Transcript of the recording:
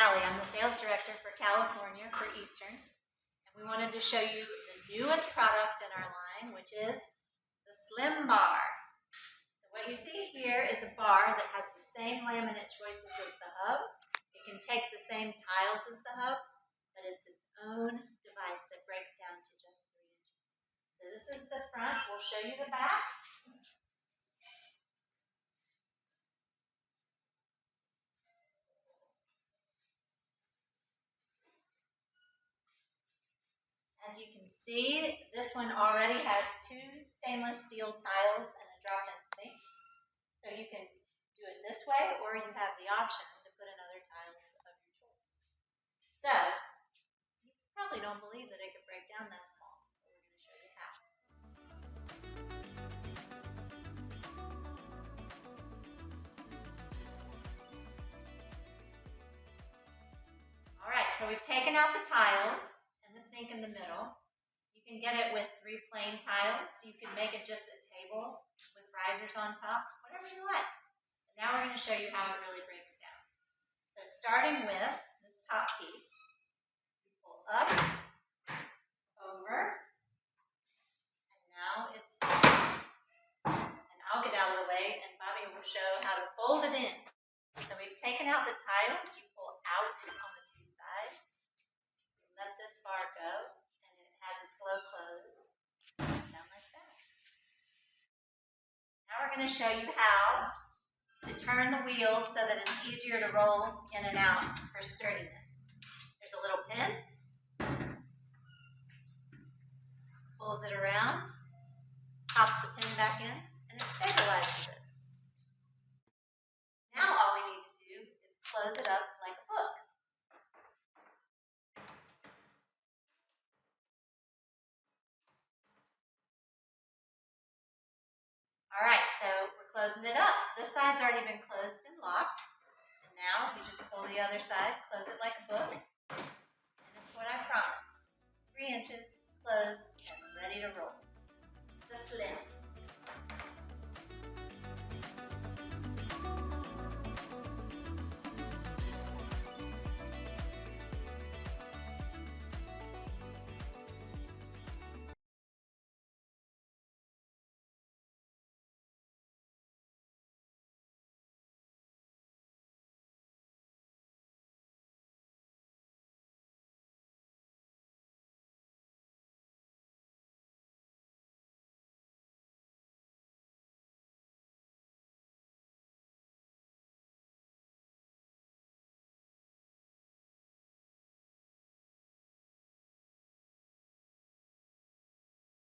Sally. I'm the sales director for California for Eastern. And we wanted to show you the newest product in our line, which is the Slim Bar. So what you see here is a bar that has the same laminate choices as the hub. It can take the same tiles as the hub, but it's its own device that breaks down to just 3 inches. So this is the front. We'll show you the back. As you can see, this one already has 2 stainless steel tiles and a drop-in sink. So you can do it this way, or you have the option to put in other tiles of your choice. So, you probably don't believe that it could break down that small, but we're going to show you how. Alright, so we've taken out the tiles and the sink in the middle. You can get it with 3 plain tiles. You can make it just a table with risers on top, whatever you like. And now we're going to show you how it really breaks down. So starting with this top piece, you pull up, over, and now it's down. And I'll get out of the way and Bobby will show how to fold it in. So we've taken out the tiles, you pull out on the 2 sides, you let this bar go, and it has a slow close, down like that. Now we're going to show you how to turn the wheels so that it's easier to roll in and out for sturdiness. There's a little pin, pulls it around, pops the pin back in, and it stabilizes it. Now all we need to do is close it up like a book. Alright, so we're closing it up. This side's already been closed and locked. And now you just pull the other side, close it like a book, and it's what I promised. 3 inches, closed, and ready to roll. The Slim.